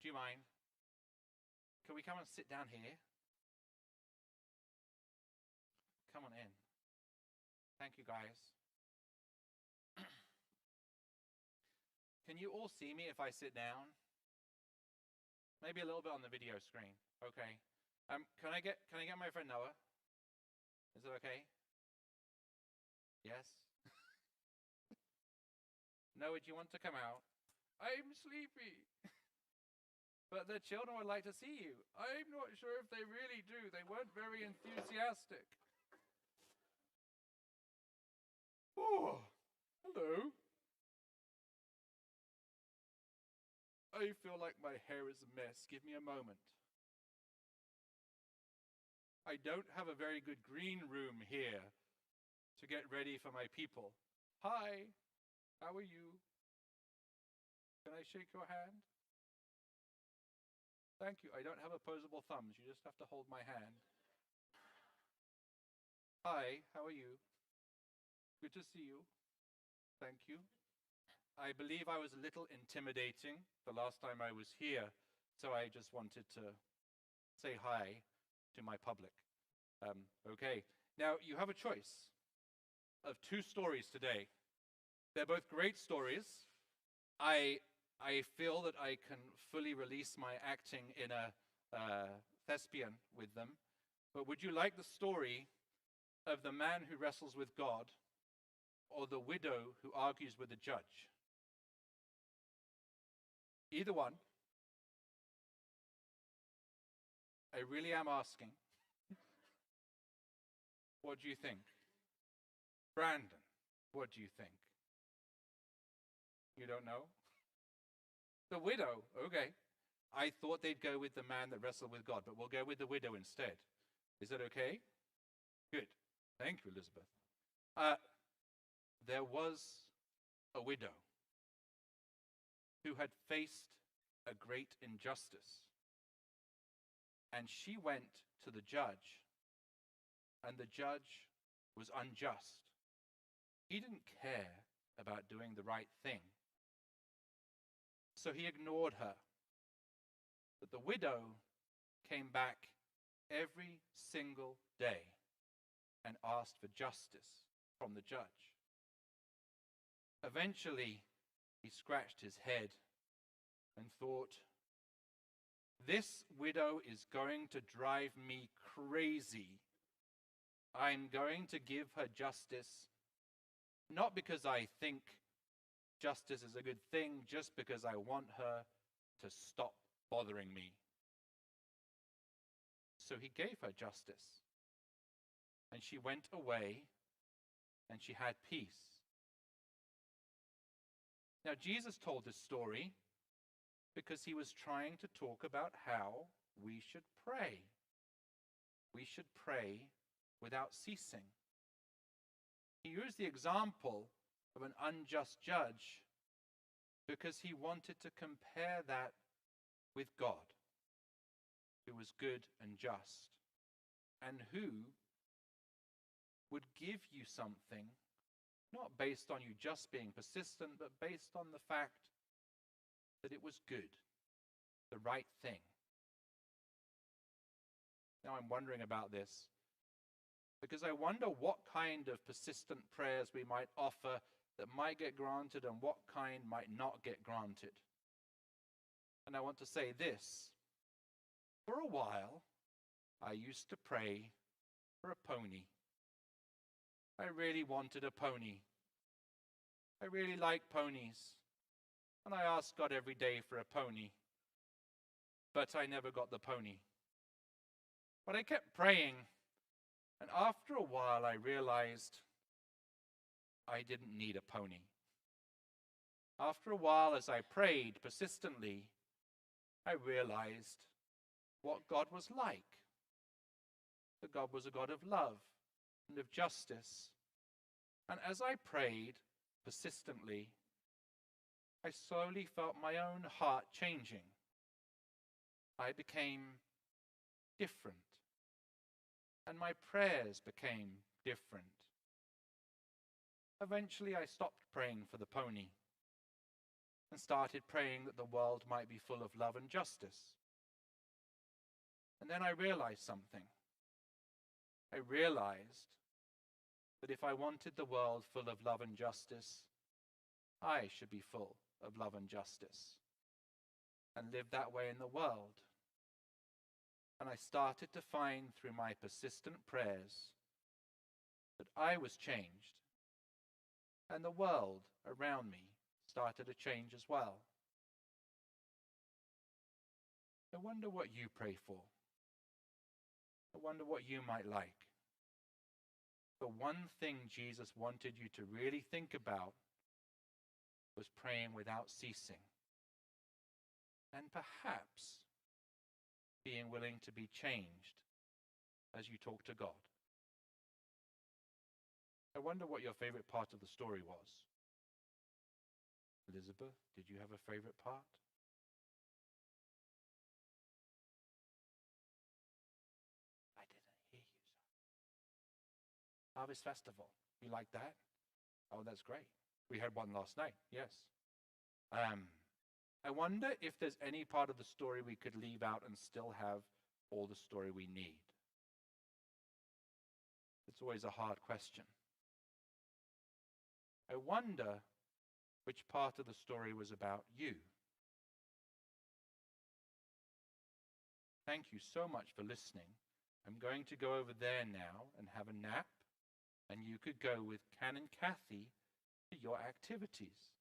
do you mind? Can we come and sit down here? Come on in. Thank you, guys. Can you all see me if I sit down? Maybe a little bit on the video screen. Okay. Can I get my friend Noah? Is it okay? Yes? Noah, do you want to come out? I'm sleepy. But the children would like to see you. I'm not sure if they really do. They weren't very enthusiastic. Oh, hello. I feel like my hair is a mess. Give me a moment. I don't have a very good green room here to get ready for my people. Hi, how are you? Can I shake your hand? Thank you. I don't have opposable thumbs. You just have to hold my hand. Hi, how are you? Good to see you. Thank you. I believe I was a little intimidating the last time I was here, so I just wanted to say hi to my public. Okay. Now, you have a choice of two stories today. They're both great stories. I feel that I can fully release my acting in a thespian with them. But would you like the story of the man who wrestles with God or the widow who argues with the judge? Either one. I really am asking. What do you think? Brandon, what do you think? You don't know? The widow, okay. I thought they'd go with the man that wrestled with God, but we'll go with the widow instead. Is that okay? Good. Thank you, Elizabeth. There was a widow who had faced a great injustice. And she went to the judge, and the judge was unjust. He didn't care about doing the right thing. So he ignored her. But the widow came back every single day and asked for justice from the judge. Eventually, he scratched his head and thought, this widow is going to drive me crazy. I'm going to give her justice, not because I think justice is a good thing, just because I want her to stop bothering me. So he gave her justice. And she went away and she had peace. Now, Jesus told this story because he was trying to talk about how we should pray. We should pray without ceasing. He used the example of an unjust judge because he wanted to compare that with God, who was good and just, and who would give you something not based on you just being persistent, but based on the fact that it was good, the right thing. Now I'm wondering about this because I wonder what kind of persistent prayers we might offer that might get granted and what kind might not get granted. And I want to say this. For a while, I used to pray for a pony. I really wanted a pony. I really like ponies. And I asked God every day for a pony. But I never got the pony. But I kept praying. And after a while, I realized I didn't need a pony. After a while, as I prayed persistently, I realized what God was like. That God was a God of love and of justice. And as I prayed persistently, I slowly felt my own heart changing. I became different. And my prayers became different. Eventually, I stopped praying for the pony. and started praying that the world might be full of love and justice. And then I realized something. I realized that if I wanted the world full of love and justice, I should be full of love and justice and live that way in the world. And I started to find through my persistent prayers that I was changed, and the world around me started to change as well. I wonder what you pray for. I wonder what you might like. The one thing Jesus wanted you to really think about was praying without ceasing, and perhaps being willing to be changed as you talk to God. I wonder what your favorite part of the story was. Elizabeth, did you have a favorite part? I didn't hear you, sir. Harvest Festival. You like that? Oh, that's great. We had one last night, yes. I wonder if there's any part of the story we could leave out and still have all the story we need. It's always a hard question. I wonder which part of the story was about you. Thank you so much for listening. I'm going to go over there now and have a nap, and you could go with Ken and Kathy to your activities.